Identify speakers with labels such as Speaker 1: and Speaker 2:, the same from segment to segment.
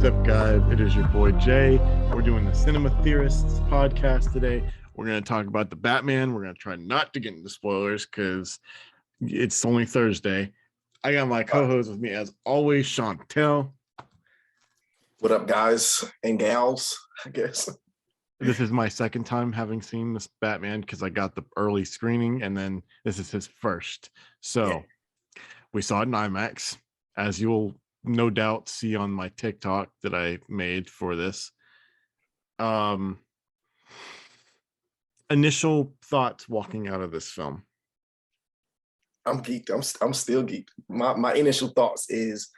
Speaker 1: up, guys? It is your boy Jay. We're doing the Cinema Theorists podcast today. We're going to talk about the Batman. We're going to try not to get into spoilers because it's only Thursday. I got my co-host with me as always, Shawntel.
Speaker 2: What up, guys and gals, I guess.
Speaker 1: This is my second time having seen this Batman because I got the early screening and then this is his first. So we saw it in IMAX, as you'll no doubt see on my TikTok that I made for this. Initial thoughts walking out of this film.
Speaker 2: I'm geeked. I'm still geeked. My initial thoughts is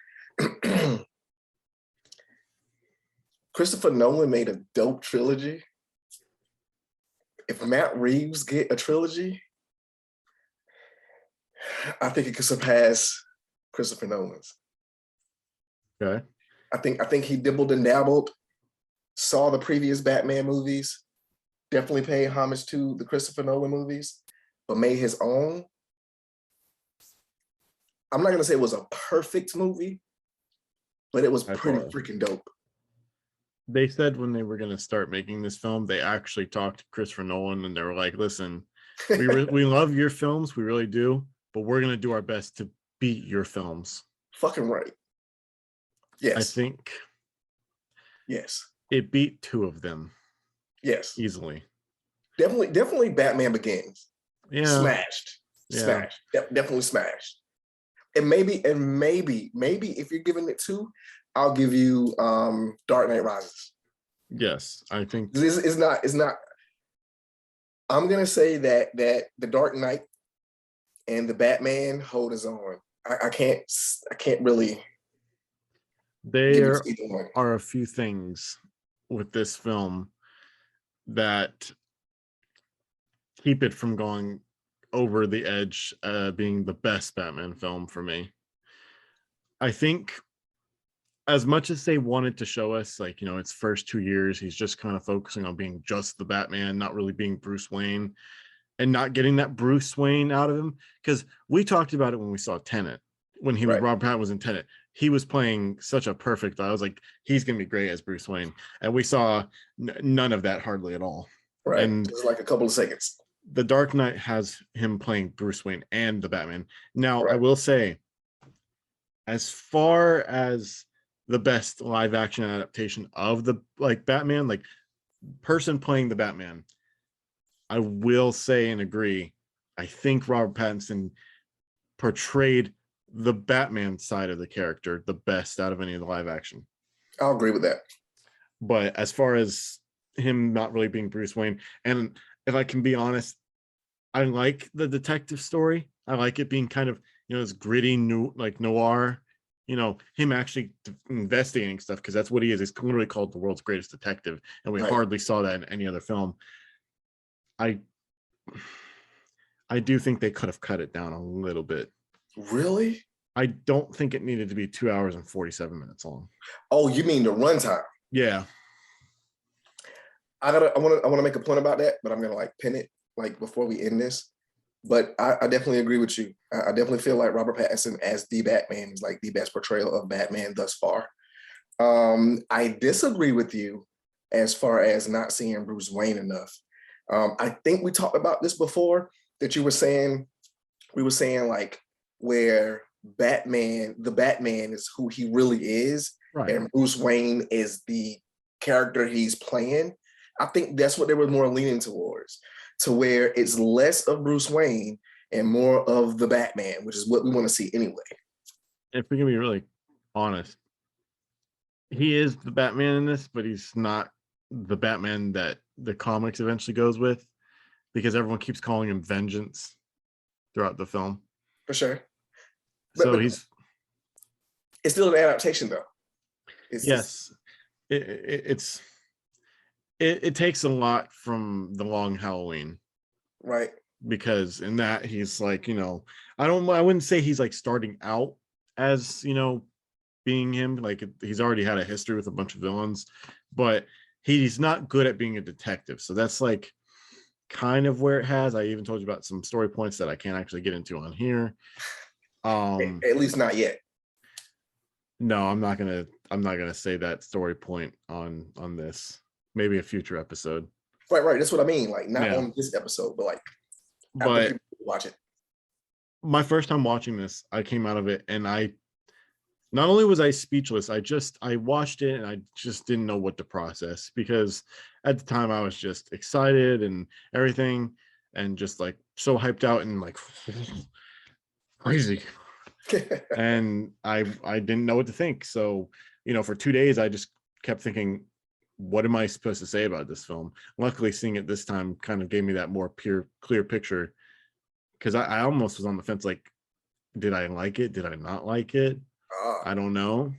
Speaker 2: Christopher Nolan made a dope trilogy. If Matt Reeves get a trilogy, I think it could surpass Christopher Nolan's.
Speaker 1: Okay.
Speaker 2: I think he dibbled and dabbled, saw the previous Batman movies, definitely paid homage to the Christopher Nolan movies, but made his own. I'm not gonna say it was a perfect movie, but it was pretty freaking dope.
Speaker 1: They said when they were going to start making this film, they actually talked to Christopher Nolan and they were like, listen, we love your films, we really do, but we're going to do our best to beat your films.
Speaker 2: Fucking right. Yes.
Speaker 1: I think
Speaker 2: yes,
Speaker 1: it beat two of them.
Speaker 2: Yes.
Speaker 1: Easily.
Speaker 2: Definitely Batman Begins.
Speaker 1: Yeah.
Speaker 2: Smashed.
Speaker 1: Yeah.
Speaker 2: Smashed. Definitely smashed. And maybe if you're giving it two, I'll give you Dark Knight Rises.
Speaker 1: Yes, I think
Speaker 2: this is not. I'm gonna say that the Dark Knight and the Batman hold his own. I can't really.
Speaker 1: There are a few things with this film that keep it from going over the edge, being the best Batman film for me. I think as much as they wanted to show us, like, its first 2 years, he's just kind of focusing on being just the Batman, not really being Bruce Wayne, and not getting that Bruce Wayne out of him. Because we talked about it when we saw Tenet, when he was Robert Pattinson was in Tenet. He was playing such a perfect. I was like, he's gonna be great as Bruce Wayne, and we saw none of that hardly at all.
Speaker 2: Right,
Speaker 1: and
Speaker 2: just like a couple of seconds.
Speaker 1: The Dark Knight has him playing Bruce Wayne and the Batman. Now, I will say, as far as the best live action adaptation of the Batman, person playing the Batman, I will say and agree, I think Robert Pattinson portrayed the Batman side of the character the best out of any of the live action.
Speaker 2: I'll agree with that.
Speaker 1: But as far as him not really being Bruce Wayne, and if I can be honest, I like the detective story. I like it being kind of, this gritty, noir, him actually investigating stuff, because that's what he is. He's literally called the world's greatest detective, and we hardly saw that in any other film. I do think they could have cut it down a little bit.
Speaker 2: Really?
Speaker 1: I don't think it needed to be 2 hours and 47 minutes long.
Speaker 2: Oh, you mean the runtime?
Speaker 1: Yeah.
Speaker 2: I want to make a point about that, but I'm gonna pin it before we end this. But I definitely agree with you. I definitely feel like Robert Pattinson as the Batman is the best portrayal of Batman thus far. I disagree with you as far as not seeing Bruce Wayne enough. I think we talked about this before, that we were saying where the Batman is who he really is, and Bruce Wayne is the character he's playing. I think that's what they were more leaning towards, to where it's less of Bruce Wayne and more of the Batman, which is what we want to see anyway.
Speaker 1: If we can be really honest, he is the Batman in this, but he's not the Batman that the comics eventually goes with, because everyone keeps calling him Vengeance throughout the film.
Speaker 2: For sure.
Speaker 1: So
Speaker 2: but it's still an adaptation, though.
Speaker 1: It takes a lot from The Long Halloween,
Speaker 2: right?
Speaker 1: Because in that he's I wouldn't say he's starting out as being him. He's already had a history with a bunch of villains, but he's not good at being a detective. So that's kind of where it has. I even told you about some story points that I can't actually get into on here.
Speaker 2: At least not yet.
Speaker 1: No, I'm not gonna I'm not gonna say that story point on this. Maybe a future episode.
Speaker 2: Right. That's what I mean. Like not
Speaker 1: Yeah.
Speaker 2: on this episode, but like after
Speaker 1: But
Speaker 2: people watch it.
Speaker 1: my first time watching this, I came out of it and I not only was I speechless, I watched it and I just didn't know what to process, because at the time I was just excited and everything and just like so hyped out and like crazy. And I didn't know what to think. So, for 2 days I just kept thinking, what am I supposed to say about this film? Luckily, seeing it this time kind of gave me that more clear picture, because I almost was on the fence, like, did I like it? Did I not like it? I don't know.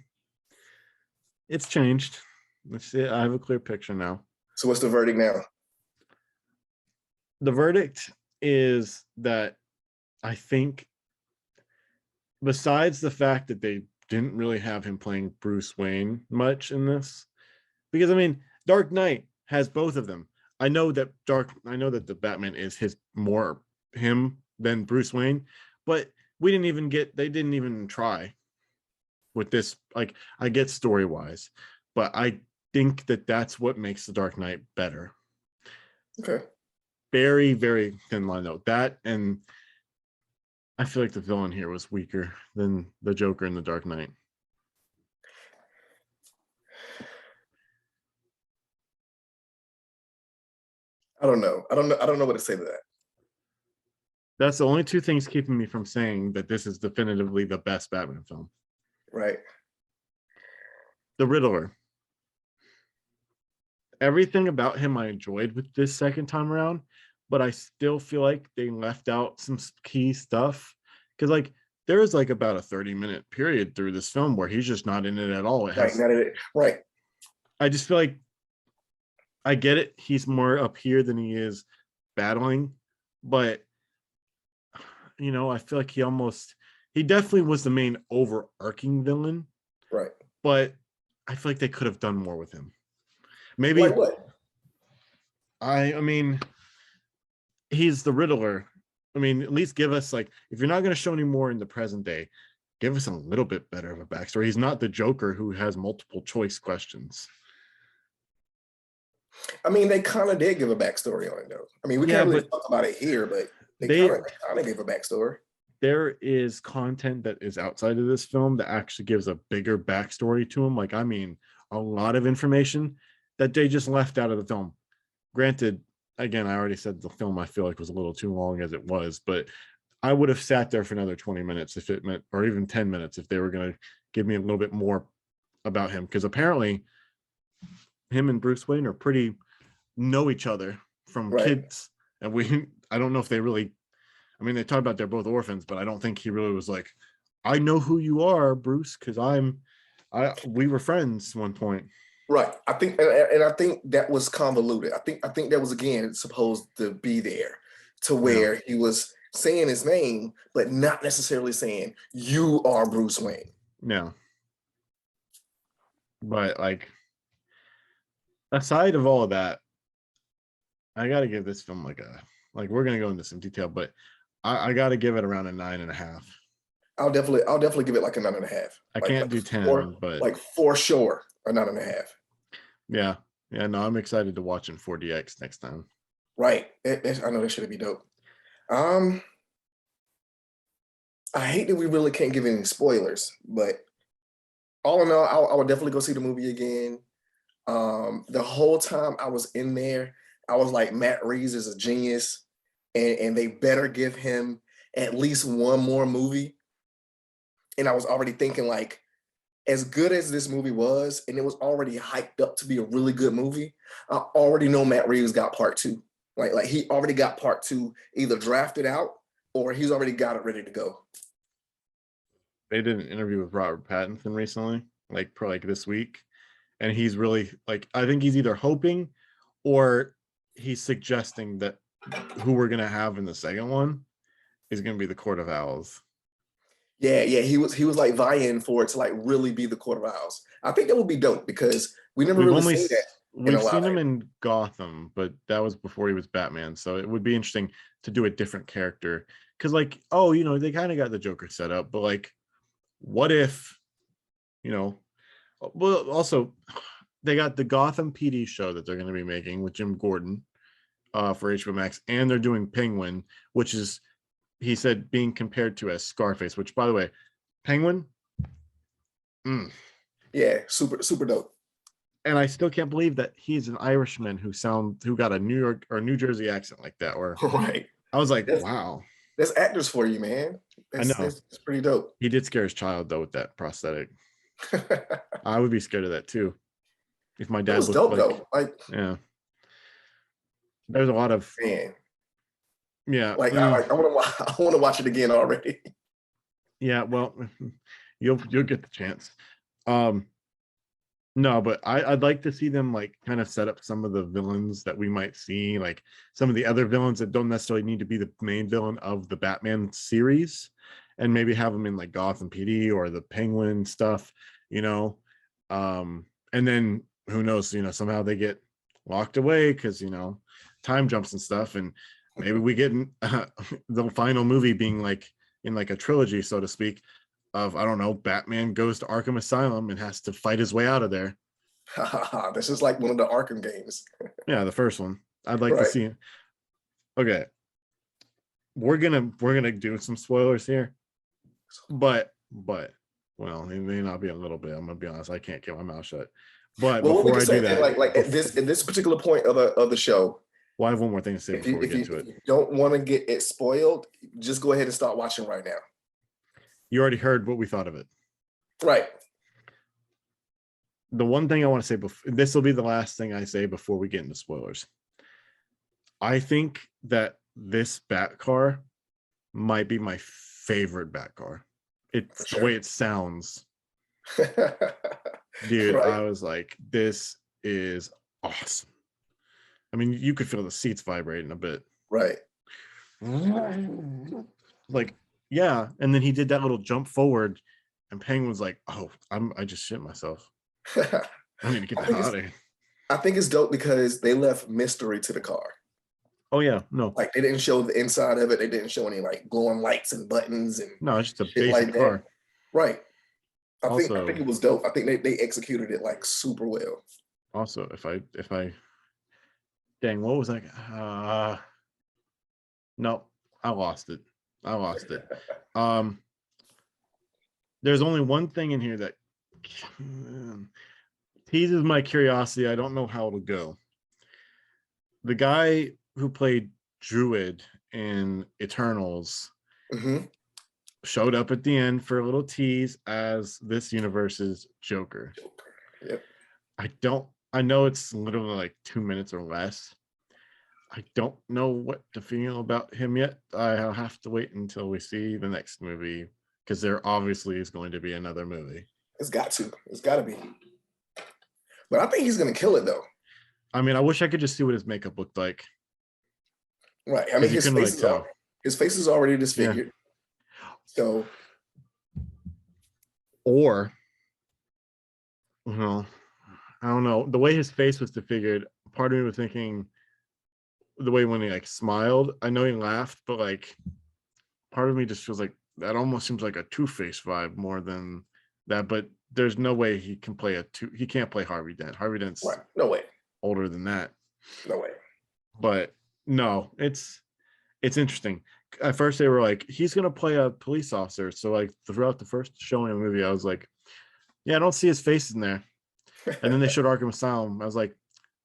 Speaker 1: It's changed. Let's see. I have a clear picture now.
Speaker 2: So what's the verdict now?
Speaker 1: The verdict is that I think, besides the fact that they didn't really have him playing Bruce Wayne much in this, because I mean, Dark Knight has both of them. I know that the Batman is more him than Bruce Wayne, but they didn't even try with this. Like, I get story wise, but I think that that's what makes the Dark Knight better.
Speaker 2: Okay.
Speaker 1: Very, very thin line though. That, and I feel like the villain here was weaker than the Joker in the Dark Knight.
Speaker 2: I don't know what to say to that.
Speaker 1: That's the only two things keeping me from saying that this is definitively the best Batman film.
Speaker 2: Right.
Speaker 1: The Riddler. Everything about him I enjoyed with this second time around, but I still feel like they left out some key stuff. Because like there is like about a 30-minute period through this film where he's just not in it at all.
Speaker 2: Right.
Speaker 1: I just feel like, I get it. He's more up here than he is battling, but I feel like he definitely was the main overarching villain.
Speaker 2: Right.
Speaker 1: But I feel like they could have done more with him. Maybe.
Speaker 2: Like what?
Speaker 1: I mean, he's the Riddler. I mean, at least give us, like, if you're not going to show any more in the present day, give us a little bit better of a backstory. He's not the Joker who has multiple choice questions.
Speaker 2: I mean, they kind of did give a backstory on it, though. I mean, we can't really talk about it here, but they kind of gave a backstory.
Speaker 1: There is content that is outside of this film that actually gives a bigger backstory to him. Like, I mean, a lot of information that they just left out of the film. Granted, again, I already said the film I feel like was a little too long as it was, but I would have sat there for another 20 minutes if it meant, or even 10 minutes if they were going to give me a little bit more about him, because apparently him and Bruce Wayne are pretty know each other from kids, and I don't know if they really, I mean, they talk about they're both orphans, but I don't think he really was like, I know who you are, Bruce, because we were friends one point.
Speaker 2: Right. I think that was convoluted. I think that was, again, supposed to be there to where he was saying his name, but not necessarily saying you are Bruce Wayne.
Speaker 1: No. But like, aside of all of that, I got to give this film like we're going to go into some detail, but I got to give it around a 9.5.
Speaker 2: I'll definitely give it like a 9.5.
Speaker 1: I can't do 10, but
Speaker 2: like for sure a 9.5.
Speaker 1: Yeah. No, I'm excited to watch in 4DX next time.
Speaker 2: Right. I know that should be dope. I hate that we really can't give any spoilers, but all in all, I would definitely go see the movie again. The whole time I was in there, I was like, Matt Reeves is a genius, and they better give him at least one more movie. And I was already thinking, like, as good as this movie was, and it was already hyped up to be a really good movie, I already know Matt Reeves got part 2. Like he already got part 2 either drafted out or he's already got it ready to go.
Speaker 1: They did an interview with Robert Pattinson recently, like this week, and he's really like, I think he's either hoping or he's suggesting that who we're gonna have in the second one is gonna be the Court of Owls.
Speaker 2: Yeah, he was like vying for it to like really be the Court of Owls. I think that would be dope because we've really seen that.
Speaker 1: We've seen him in Gotham, but that was before he was Batman. So it would be interesting to do a different character. Because like, they kind of got the Joker set up, but like, what if, Well, also, they got the Gotham PD show that they're going to be making with Jim Gordon for HBO Max, and they're doing Penguin, which is, he said, being compared to as Scarface, which, by the way, Penguin,
Speaker 2: yeah, super dope.
Speaker 1: And I still can't believe that he's an Irishman who got a New York or New Jersey accent like that. Or
Speaker 2: Right.
Speaker 1: I was like,
Speaker 2: That's,
Speaker 1: wow.
Speaker 2: That's actors for you, man.
Speaker 1: I know.
Speaker 2: That's pretty dope.
Speaker 1: He did scare his child though with that prosthetic. I would be scared of that too. If my dad
Speaker 2: was
Speaker 1: looked
Speaker 2: dope
Speaker 1: like,
Speaker 2: though. Like,
Speaker 1: yeah. There's a lot of,
Speaker 2: man.
Speaker 1: Yeah.
Speaker 2: Like I want to watch it again already.
Speaker 1: Yeah, well, you'll get the chance. No, but I'd like to see them like kind of set up some of the villains that we might see, like some of the other villains that don't necessarily need to be the main villain of the Batman series, and maybe have them in like Gotham PD or the Penguin stuff, you know. And then who knows, you know, somehow they get locked away because, you know, time jumps and stuff, and maybe we get the final movie being like in like a trilogy, so to speak, of, I don't know, Batman goes to Arkham Asylum and has to fight his way out of there.
Speaker 2: This is like one of the Arkham games.
Speaker 1: Yeah, the first one. I'd like to see it. Okay. We're gonna do some spoilers here. But well, it may not be a little bit. I'm gonna be honest, I can't keep my mouth shut. But
Speaker 2: well,
Speaker 1: before I do that,
Speaker 2: like at this particular point of the show,
Speaker 1: well, I have one more thing to say before we get to it.
Speaker 2: If you don't want to get it spoiled, just go ahead and start watching right now.
Speaker 1: You already heard what we thought of it.
Speaker 2: Right.
Speaker 1: The one thing I want to say before, this will be the last thing I say before we get into spoilers. I think that this Bat car might be my favorite Bat car. It's the way it sounds. Dude, right. I was like, this is awesome. I mean, you could feel the seats vibrating a bit.
Speaker 2: Right.
Speaker 1: Like, yeah. And then he did that little jump forward, and Penguin's like, oh, I just shit myself. I need to get the hell out of here.
Speaker 2: I think it's dope because they left mystery to the car.
Speaker 1: Oh yeah, no.
Speaker 2: Like they didn't show the inside of it. They didn't show any like glowing lights and buttons and
Speaker 1: no, it's just a basic like car.
Speaker 2: Right. I think it was dope. I think they executed it like super well.
Speaker 1: Also, if I dang, what was that? No, I lost it. There's only one thing in here that teases my curiosity. I don't know how it'll go. The guy who played Druid in Eternals showed up at the end for a little tease as this universe's Joker.
Speaker 2: Yep.
Speaker 1: I know it's literally like 2 minutes or less. I don't know what to feel about him yet. I'll have to wait until we see the next movie, because there obviously is going to be another movie.
Speaker 2: It's got to be. But I think he's going to kill it though.
Speaker 1: I mean, I wish I could just see what his makeup looked like.
Speaker 2: Right. I mean, his face is already disfigured. Yeah. So,
Speaker 1: or, well, I don't know. The way his face was disfigured, part of me was thinking the way when he like smiled. I know he laughed, but like part of me just feels like that almost seems like a Two-Face vibe more than that. But there's no way he can play he can't play Harvey Dent. Harvey Dent's
Speaker 2: no way
Speaker 1: older than that.
Speaker 2: No way.
Speaker 1: But no, it's interesting. At first they were like, he's gonna play a police officer. So like throughout the first showing of the movie, I was like, yeah, I don't see his face in there. And then they showed Arkham Asylum. I was like,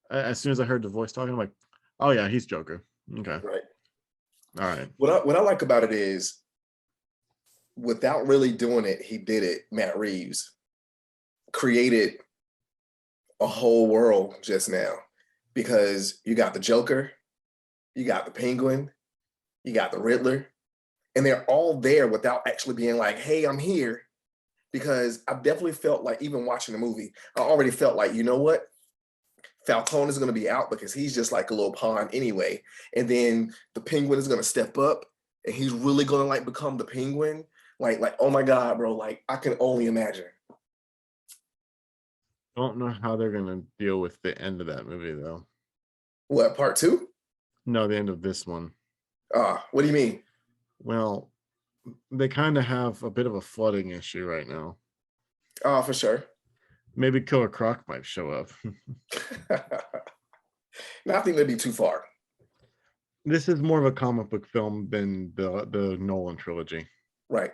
Speaker 1: as soon as I heard the voice talking, I'm like, oh yeah, he's Joker. Okay.
Speaker 2: Right.
Speaker 1: All right.
Speaker 2: What I like about it is, without really doing it, he did it. Matt Reeves created a whole world just now, because you got the Joker, you got the Penguin, you got the Riddler, and they're all there without actually being like, hey, I'm here. Because I definitely felt like, even watching the movie, I already felt like, you know what? Falcone is going to be out because he's just like a little pawn anyway. And then the Penguin is going to step up and he's really going to like become the Penguin. Like, oh my God, bro. Like, I can only imagine.
Speaker 1: I don't know how they're going to deal with the end of that movie though.
Speaker 2: What, part 2?
Speaker 1: No, the end of this one.
Speaker 2: What do you mean?
Speaker 1: Well, they kind of have a bit of a flooding issue right now.
Speaker 2: For sure.
Speaker 1: Maybe Killer Croc might show up.
Speaker 2: No, I think that'd be too far.
Speaker 1: This is more of a comic book film than the Nolan trilogy.
Speaker 2: Right.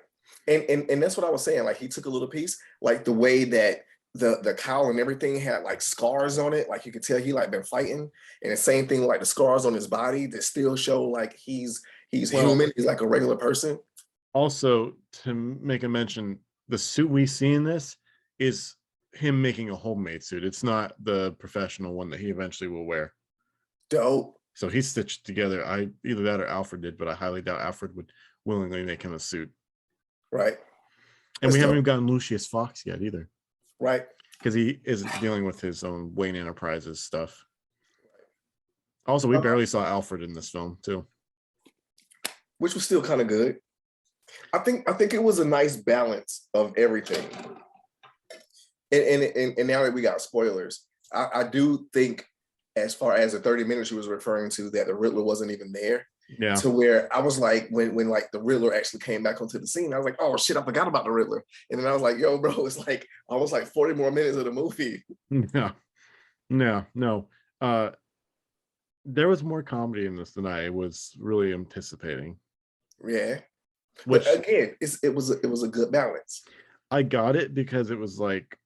Speaker 2: And that's what I was saying. Like he took a little piece, like the way that the cowl and everything had like scars on it. Like you could tell he like been fighting. And the same thing, like the scars on his body that still show like he's human. He's like a regular person.
Speaker 1: Also, to make a mention, the suit we see in this is him making a homemade suit. It's not the professional one that he eventually will wear.
Speaker 2: Dope.
Speaker 1: So he's stitched together. Either that or Alfred did, but I highly doubt Alfred would willingly make him a suit.
Speaker 2: Right.
Speaker 1: And we haven't even gotten Lucius Fox yet either.
Speaker 2: Right.
Speaker 1: Because he isn't dealing with his own Wayne Enterprises stuff. Also, we barely saw Alfred in this film too,
Speaker 2: which was still kind of good. I think it was a nice balance of everything. And now that we got spoilers, I do think as far as the 30 minutes you was referring to, that the Riddler wasn't even there.
Speaker 1: Yeah.
Speaker 2: To where I was like, when like the Riddler actually came back onto the scene, I was like, oh shit, I forgot about the Riddler. And then I was like, yo, bro, it's like almost like 40 more minutes of the movie.
Speaker 1: No. There was more comedy in this than I was really anticipating.
Speaker 2: Yeah. But again, it was a good balance.
Speaker 1: I got it because it was like,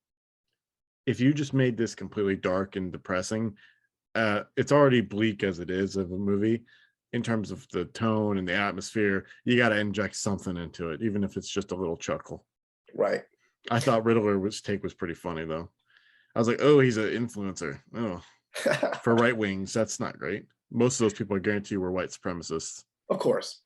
Speaker 1: if you just made this completely dark and depressing, it's already bleak as it is of a movie in terms of the tone and the atmosphere. You got to inject something into it, even if it's just a little chuckle.
Speaker 2: Right.
Speaker 1: I thought Riddler's take was pretty funny though. I was like, oh, he's an influencer. Oh, for right wings, that's not great. Most of those people, I guarantee you, were white supremacists.
Speaker 2: Of course.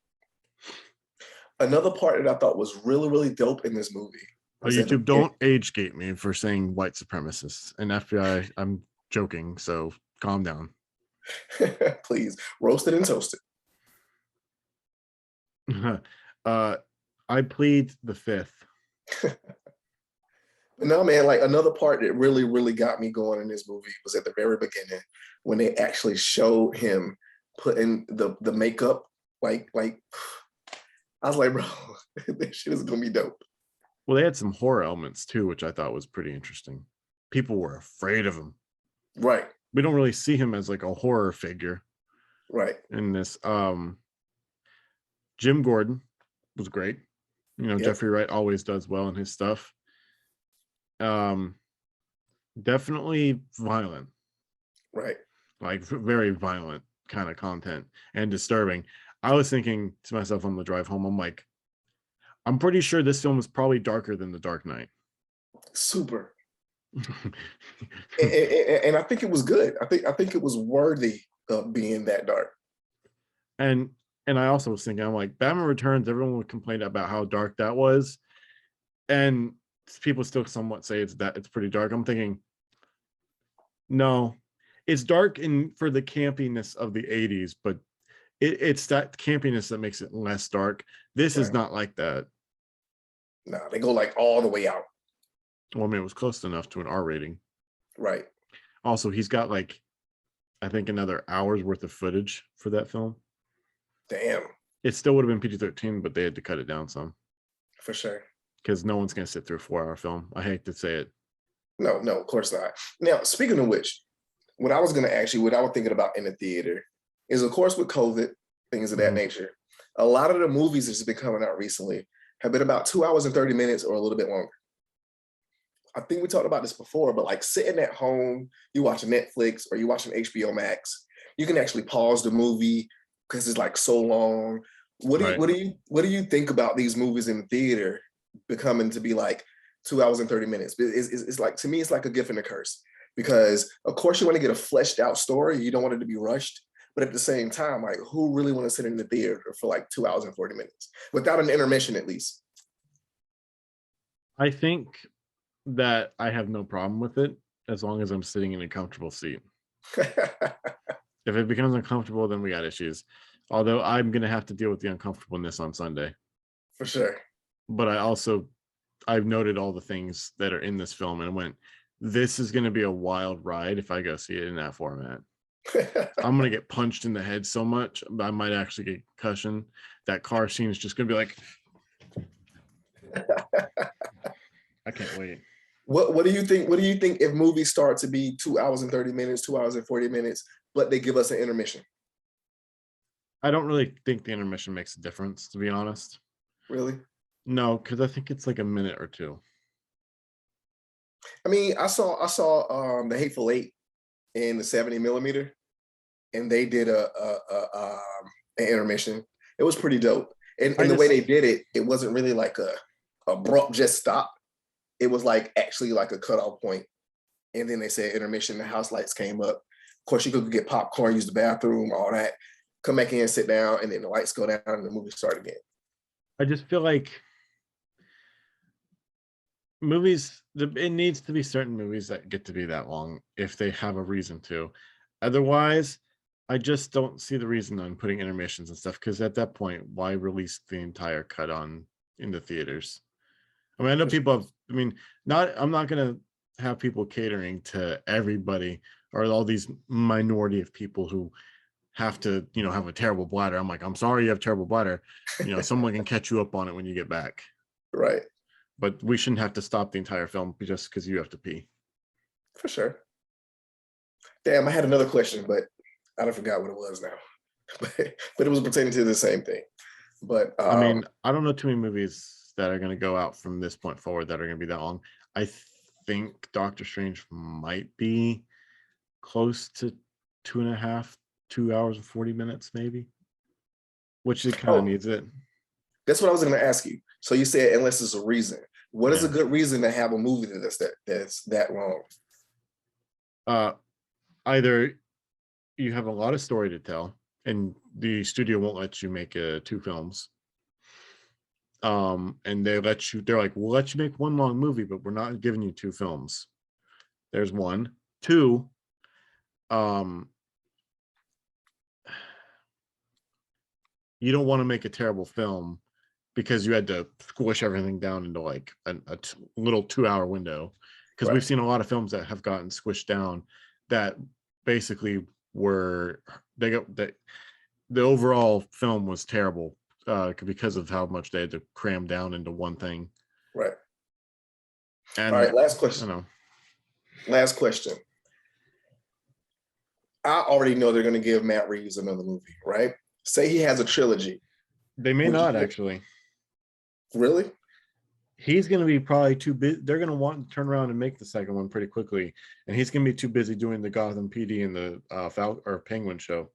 Speaker 2: Another part that I thought was really, really dope in this movie.
Speaker 1: YouTube, don't age gate me for saying white supremacists. And FBI, I'm joking, so calm down.
Speaker 2: Please, roasted and toasted.
Speaker 1: I plead the fifth.
Speaker 2: No, man, like another part that really, really got me going in this movie was at the very beginning when they actually showed him putting the makeup. Like I was like, bro, this shit is gonna be dope.
Speaker 1: Well, they had some horror elements too, which I thought was pretty interesting. People were afraid of him.
Speaker 2: Right.
Speaker 1: We don't really see him as like a horror figure.
Speaker 2: Right.
Speaker 1: In this. Jim Gordon was great. You know, yep. Jeffrey Wright always does well in his stuff. Definitely violent.
Speaker 2: Right.
Speaker 1: Like very violent kind of content and disturbing. I was thinking to myself on the drive home, I'm like, I'm pretty sure this film is probably darker than The Dark Knight.
Speaker 2: Super. and I think it was good. I think it was worthy of being that dark.
Speaker 1: And I also was thinking, I'm like, Batman Returns, everyone would complain about how dark that was. And people still somewhat say it's pretty dark. I'm thinking, no, it's dark for the campiness of the 80s, but it's that campiness that makes it less dark. This is not like that.
Speaker 2: No, they go like all the way out.
Speaker 1: Well, I mean, it was close enough to an R rating.
Speaker 2: Right.
Speaker 1: Also, he's got like, I think another hour's worth of footage for that film.
Speaker 2: Damn.
Speaker 1: It still would have been PG-13, but they had to cut it down some.
Speaker 2: For sure.
Speaker 1: Because no one's going to sit through a 4-hour film. I hate to say it.
Speaker 2: No, of course not. Now, speaking of which, what I was going to ask you, what I was thinking about in the theater is, of course, with COVID, things of that nature, a lot of the movies that's been coming out recently have been about 2 hours and 30 minutes or a little bit longer. I think we talked about this before, but like sitting at home, you watching Netflix or you watching HBO Max, you can actually pause the movie because it's like so long. What do you think about these movies in the theater becoming to be like 2 hours and 30 minutes? It's like, to me, it's like a gift and a curse, because of course you want to get a fleshed out story. You don't want it to be rushed. But at the same time, like, who really want to sit in the theater for like 2 hours and 40 minutes without an intermission, at least?
Speaker 1: I think that I have no problem with it as long as I'm sitting in a comfortable seat. If it becomes uncomfortable, then we got issues. Although I'm going to have to deal with the uncomfortableness on Sunday.
Speaker 2: For sure. But
Speaker 1: I've noted all the things that are in this film and went, this is going to be a wild ride if I go see it in that format. I'm going to get punched in the head so much, I might actually get concussion. That car scene is just going to be like, I can't wait.
Speaker 2: What do you think? What do you think if movies start to be 2 hours and 30 minutes, 2 hours and 40 minutes, but they give us an intermission?
Speaker 1: I don't really think the intermission makes a difference, to be honest.
Speaker 2: Really?
Speaker 1: No, because I think it's like a minute or two.
Speaker 2: I mean, I saw the Hateful Eight in the 70 millimeter, and they did an intermission. It was pretty dope. And the way they did it, it wasn't really like a abrupt just stop. It was like actually like a cutoff point. And then they said intermission, the house lights came up. Of course, you could get popcorn, use the bathroom, all that. Come back in, sit down, and then the lights go down and the movie start again.
Speaker 1: I just feel like movies, it needs to be certain movies that get to be that long if they have a reason to. Otherwise, I just don't see the reason on putting intermissions and stuff, because at that point, why release the entire cut on in the theaters? I mean, I know people have, I mean, I'm not going to have people catering to everybody or all these minority of people who have to, have a terrible bladder. I'm like, I'm sorry you have terrible bladder. Someone can catch you up on it when you get back.
Speaker 2: Right.
Speaker 1: But we shouldn't have to stop the entire film just because you have to pee.
Speaker 2: For sure. Damn, I had another question, but I don't forgot what it was now. but it was pertaining to the same thing. But
Speaker 1: I mean, I don't know too many movies that are going to go out from this point forward that are going to be that long. I think Doctor Strange might be close to 2 hours and 40 minutes, maybe, which it kind of needs it.
Speaker 2: That's what I was going to ask you. So you said unless there's a reason. What is a good reason to have a movie that's that long?
Speaker 1: Either you have a lot of story to tell, and the studio won't let you make 2 films. And they're like, we'll let you make one long movie, but we're not giving you 2 films. There's one. 2, you don't want to make a terrible film because you had to squish everything down into like a little 2-hour window. Because we've seen a lot of films that have gotten squished down that basically the overall film was terrible because of how much they had to cram down into one thing.
Speaker 2: Right.
Speaker 1: And
Speaker 2: all right, last question. Last question. I already know they're going to give Matt Reeves another movie, right? Say he has a trilogy.
Speaker 1: They may not actually.
Speaker 2: Really?
Speaker 1: He's going to be probably too busy. They're going to want to turn around and make the second one pretty quickly, and he's going to be too busy doing the Gotham PD and the Penguin show.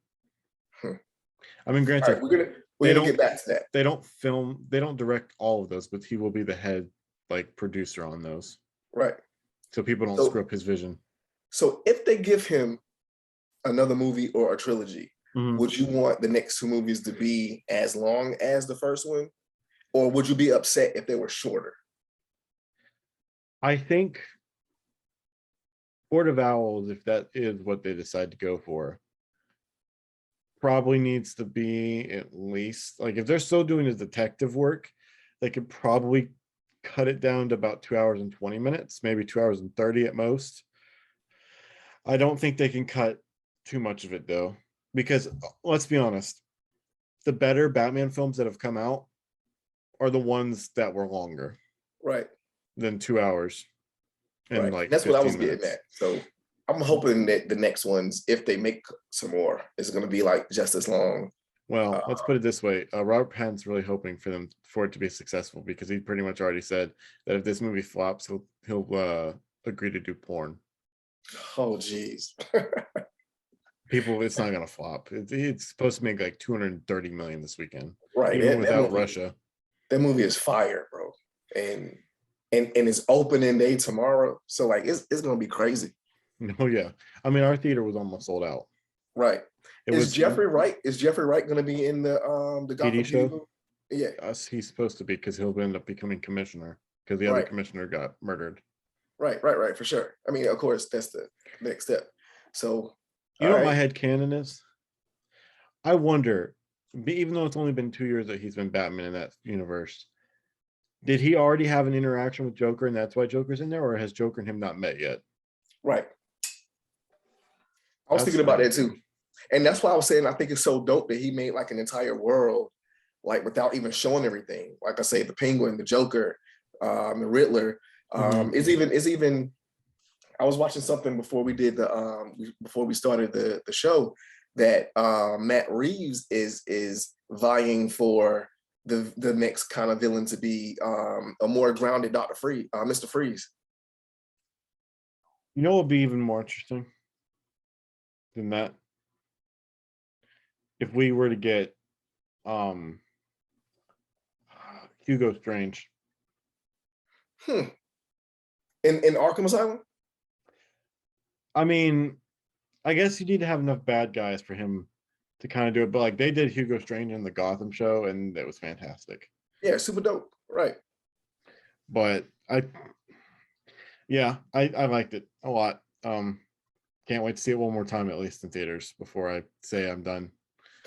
Speaker 1: I mean, granted,
Speaker 2: right, we're gonna get back to that.
Speaker 1: They don't direct all of those, but he will be the head producer on those.
Speaker 2: Right.
Speaker 1: So people don't screw up his vision.
Speaker 2: So if they give him another movie or a trilogy, would you want the next 2 movies to be as long as the first one? Or would you be upset if they were shorter?
Speaker 1: I think Court of Owls, if that is what they decide to go for, probably needs to be at least, if they're still doing the detective work, they could probably cut it down to about 2 hours and 20 minutes, maybe 2 hours and 30 at most. I don't think they can cut too much of it though, because let's be honest, the better Batman films that have come out are the ones that were longer,
Speaker 2: right,
Speaker 1: than 2 hours. And
Speaker 2: right. That's what I was getting at. So I'm hoping that the next ones, if they make some more, is going to be just as long.
Speaker 1: Well, let's put it this way. Robert Pattinson's really hoping for it to be successful, because he pretty much already said that if this movie flops, he'll agree to do porn.
Speaker 2: Oh, geez.
Speaker 1: People, it's not going to flop. It's supposed to make like 230 million this weekend,
Speaker 2: right?
Speaker 1: Even without Russia.
Speaker 2: That movie is fire, bro, and it's opening day tomorrow, so it's going to be crazy.
Speaker 1: Oh yeah, I mean, our theater was almost sold out.
Speaker 2: Right. Is Jeffrey Wright going to be in the Gotham
Speaker 1: PD show?
Speaker 2: Yeah,
Speaker 1: he's supposed to be, because he'll end up becoming commissioner, because the other commissioner got murdered.
Speaker 2: Right, for sure. I mean, of course, that's the next step. So,
Speaker 1: you know what my headcanon is? I wonder, even though it's only been 2 years that he's been Batman in that universe, did he already have an interaction with Joker, and that's why Joker's in there, or has Joker and him not met yet?
Speaker 2: Right. I was thinking about that too. And that's why I was saying I think it's so dope that he made an entire world, without even showing everything. Like I say, the Penguin, the Joker, the Riddler, It's even. I was watching something before we did before we started the show that Matt Reeves is vying for the next kind of villain to be a more grounded Mr. Freeze.
Speaker 1: You know what would be even more interesting than that? If we were to get Hugo Strange.
Speaker 2: In Arkham Asylum?
Speaker 1: I mean, I guess you need to have enough bad guys for him to kind of do it, but like they did Hugo Strange in the Gotham show, and it was fantastic.
Speaker 2: Yeah, super dope. Right.
Speaker 1: But I liked it a lot. Can't wait to see it one more time, at least in theaters, before I say I'm done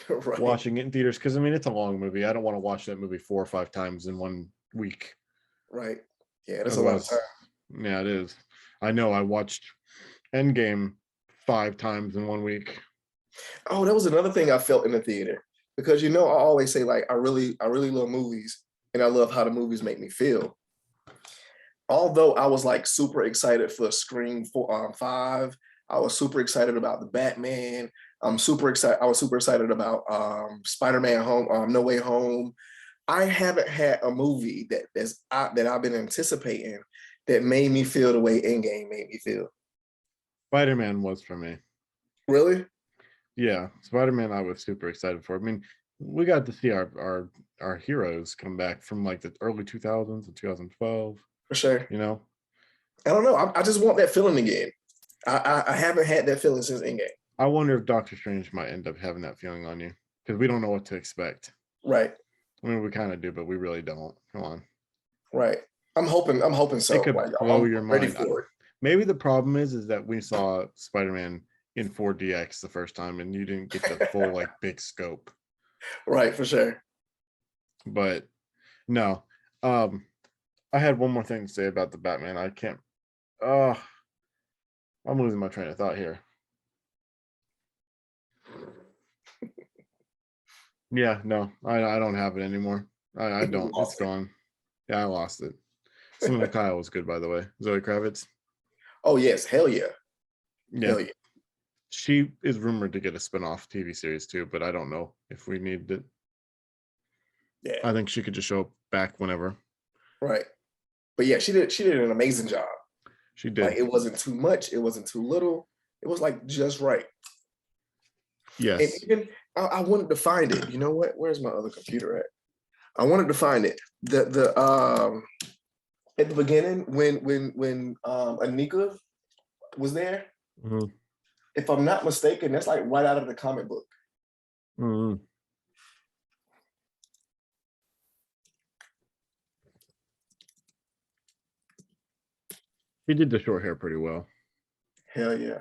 Speaker 2: Right.
Speaker 1: watching it in theaters. Because I mean, it's a long movie. I don't want to watch that movie 4 or 5 times in 1 week.
Speaker 2: Right. Yeah, that's a lot of time.
Speaker 1: Yeah, it is. I know. I watched Endgame 5 times in 1 week.
Speaker 2: Oh, that was another thing I felt in the theater, because I always say, like, I really love movies, and I love how the movies make me feel. Although I was like super excited for Scream 5, I was super excited about the Batman. I was super excited about Spider-Man No Way Home. I haven't had a movie that I've been anticipating that made me feel the way Endgame made me feel.
Speaker 1: Spider-Man was for me.
Speaker 2: Really?
Speaker 1: Yeah, Spider-Man I was super excited for. I mean, we got to see our heroes come back from like the early 2000s and 2012.
Speaker 2: For sure.
Speaker 1: I
Speaker 2: don't know. I just want that feeling again. I haven't had that feeling since Endgame.
Speaker 1: I wonder if Doctor Strange might end up having that feeling on you, because we don't know what to expect.
Speaker 2: Right.
Speaker 1: I mean, we kind of do, but we really don't. Come on.
Speaker 2: Right. I'm hoping so.
Speaker 1: It could blow your
Speaker 2: ready
Speaker 1: mind.
Speaker 2: for it.
Speaker 1: Maybe the problem is that we saw Spider-Man in 4DX the first time, and you didn't get the full like big scope.
Speaker 2: Right, for sure.
Speaker 1: But no, I had one more thing to say about the Batman. I can't. I'm losing my train of thought here. Yeah, no, I don't have it anymore. I don't. It's gone. Yeah, I lost it. Selena Kyle was good, by the way. Zoe Kravitz.
Speaker 2: Oh yes, hell yeah.
Speaker 1: Yeah. Hell yeah. She is rumored to get a spin-off TV series too, but I don't know if we need it.
Speaker 2: Yeah.
Speaker 1: I think she could just show back whenever.
Speaker 2: Right. But yeah, she did an amazing job.
Speaker 1: She did.
Speaker 2: Like, it wasn't too much, it wasn't too little. It was like just right.
Speaker 1: Yes.
Speaker 2: And even I wanted to find it. You know what? Where's my other computer at? I wanted to find it. The at the beginning when Anika was there. Mm-hmm. If I'm not mistaken, that's like right out of the comic book. Mm-hmm.
Speaker 1: He did the short hair pretty well.
Speaker 2: Hell yeah.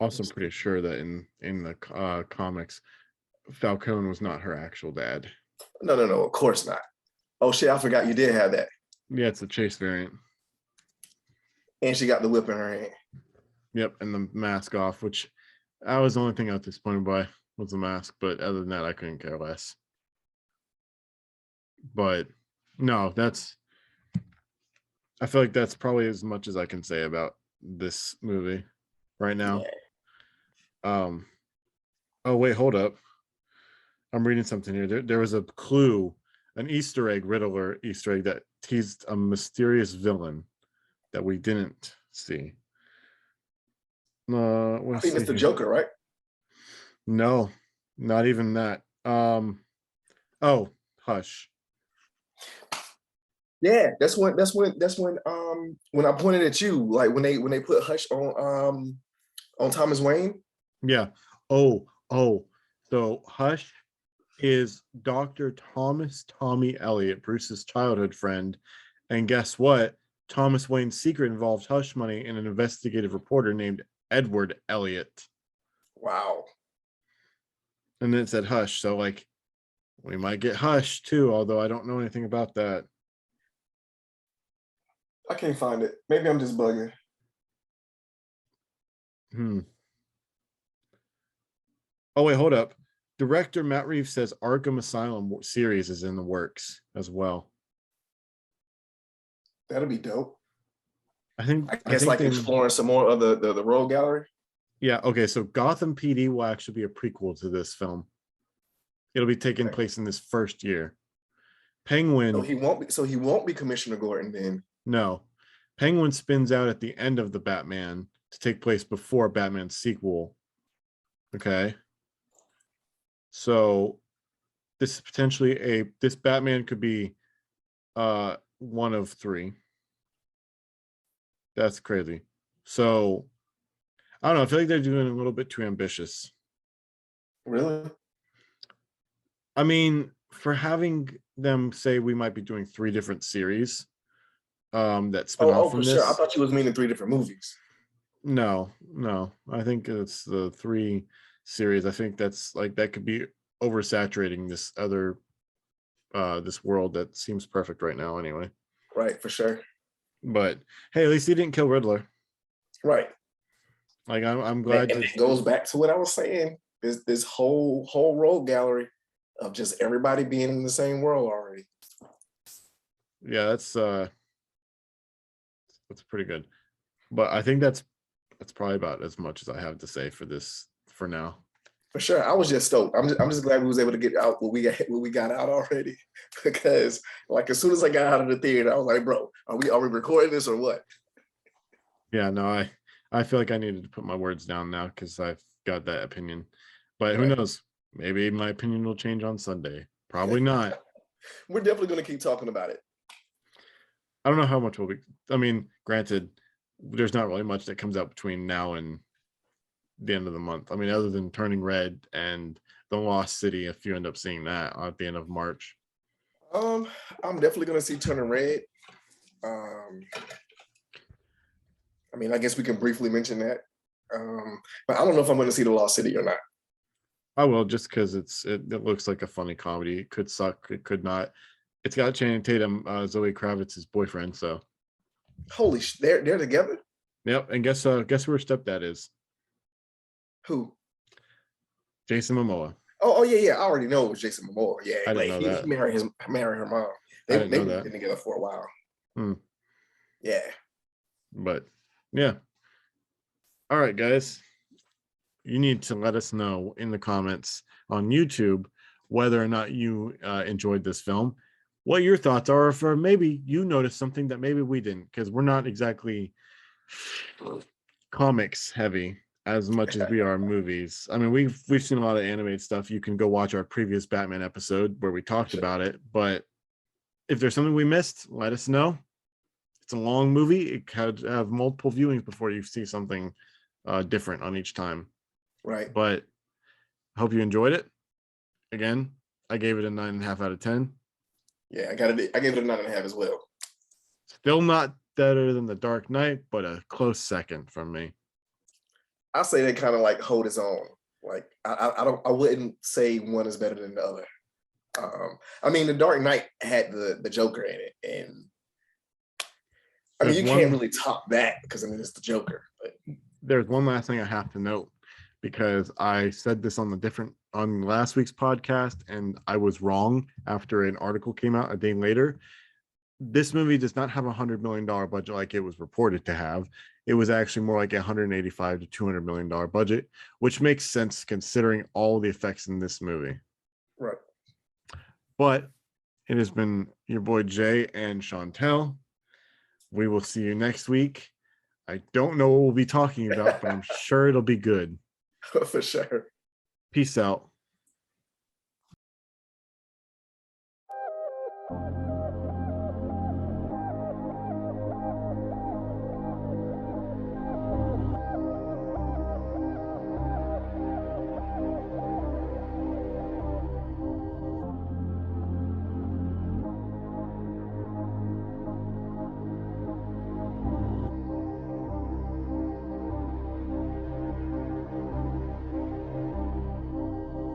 Speaker 1: Also, I'm pretty sure that in the comics, Falcone was not her actual dad.
Speaker 2: No, of course not. Oh shit, I forgot you did have that.
Speaker 1: Yeah, it's a Chase variant.
Speaker 2: And she got the whip in her hand.
Speaker 1: Yep, and the mask off, which I was the only thing I was disappointed by was the mask, but other than that, I couldn't care less. But no, I feel like that's probably as much as I can say about this movie right now. Yeah. Oh wait, hold up. I'm reading something here. There was a clue, an Easter egg, Riddler Easter egg that teased a mysterious villain that we didn't see.
Speaker 2: I think it's the Joker, right?
Speaker 1: No, not even that. Oh, Hush.
Speaker 2: Yeah, that's when I pointed at you, like when they put Hush on Thomas Wayne.
Speaker 1: Yeah. Oh, so Hush is Dr. Thomas Tommy Elliot, Bruce's childhood friend. And guess what? Thomas Wayne's secret involves hush money and an investigative reporter named Edward Elliot.
Speaker 2: Wow.
Speaker 1: And then it said Hush. So like we might get Hush too, although I don't know anything about that.
Speaker 2: I can't find it. Maybe I'm just bugging.
Speaker 1: Oh wait, hold up. Director Matt Reeves says Arkham Asylum series is in the works as well.
Speaker 2: That'll be dope.
Speaker 1: I think
Speaker 2: like exploring some more of the Rogue Gallery.
Speaker 1: Yeah. Okay. So Gotham PD will actually be a prequel to this film. It'll be taking place in this first year. Penguin.
Speaker 2: So he won't be Commissioner Gordon then.
Speaker 1: No. Penguin spins out at the end of the Batman to take place before Batman's sequel. Okay. So this is potentially this Batman could be one of three. That's crazy. So I don't know. I feel like they're doing a little bit too ambitious.
Speaker 2: Really?
Speaker 1: I mean, for having them say we might be doing 3 different series that spin off from this.
Speaker 2: Sure. I thought you was meaning 3 different movies.
Speaker 1: No. I think it's the 3 series. I think that's like that could be oversaturating this other this world that seems perfect right now anyway.
Speaker 2: Right, for sure.
Speaker 1: But hey, at least he didn't kill Riddler.
Speaker 2: Right.
Speaker 1: Like I'm glad.
Speaker 2: And it goes back to what I was saying. This whole Rogue Gallery of just everybody being in the same world already.
Speaker 1: Yeah, that's pretty good. But I think that's probably about as much as I have to say for this for now.
Speaker 2: For sure. I was just stoked. I'm just glad we was able to get out what we got out already. Because like as soon as I got out of the theater, I was like, bro, are we recording this or what?
Speaker 1: Yeah, no, I feel like I needed to put my words down now because I've got that opinion. But who knows? Maybe my opinion will change on Sunday. Probably not.
Speaker 2: We're definitely going to keep talking about it.
Speaker 1: I don't know how much will be. I mean, granted, there's not really much that comes out between now and the end of the month. I mean, other than Turning Red and The Lost City, if you end up seeing that at the end of March.
Speaker 2: I'm definitely going to see Turning Red. I mean, I guess we can briefly mention that. But I don't know if I'm going to see The Lost City or not.
Speaker 1: I will, just because it looks like a funny comedy. It could suck. It could not. It's got Channing Tatum, Zoe Kravitz's boyfriend. So,
Speaker 2: holy they're together.
Speaker 1: Yep. And guess who her stepdad is?
Speaker 2: Who?
Speaker 1: Jason Momoa.
Speaker 2: Oh yeah. I already know it was Jason Momoa. Yeah,
Speaker 1: I didn't know that.
Speaker 2: He married her mom. They've been together for a while. Yeah.
Speaker 1: But yeah. All right, guys. You need to let us know in the comments on YouTube whether or not you enjoyed this film, what your thoughts are, or maybe you noticed something that maybe we didn't, because we're not exactly comics heavy as much as we are movies. I mean, we've seen a lot of animated stuff. You can go watch our previous Batman episode where we talked about it. But if there's something we missed, let us know. It's a long movie. It could have multiple viewings before you see something different on each time.
Speaker 2: Right.
Speaker 1: But I hope you enjoyed it. Again, I gave it a 9.5 out of 10.
Speaker 2: Yeah, I gave it a 9.5 as well.
Speaker 1: Still not better than The Dark Knight, but a close second from me.
Speaker 2: I say they kind of like hold its own. Like I wouldn't say one is better than the other. I mean, The Dark Knight had the Joker in it, and I mean you can't really top that because I mean it's the Joker. But
Speaker 1: there's one last thing I have to note, because I said this on last week's podcast and I was wrong after an article came out a day later. This movie does not have $100 million budget like it was reported to have. It was actually more like $185 to $200 million budget, which makes sense considering all the effects in this movie.
Speaker 2: Right.
Speaker 1: But it has been your boy Jay and Shawntel. We will see you next week. I don't know what we'll be talking about, but I'm sure it'll be good.
Speaker 2: For sure.
Speaker 1: Peace out.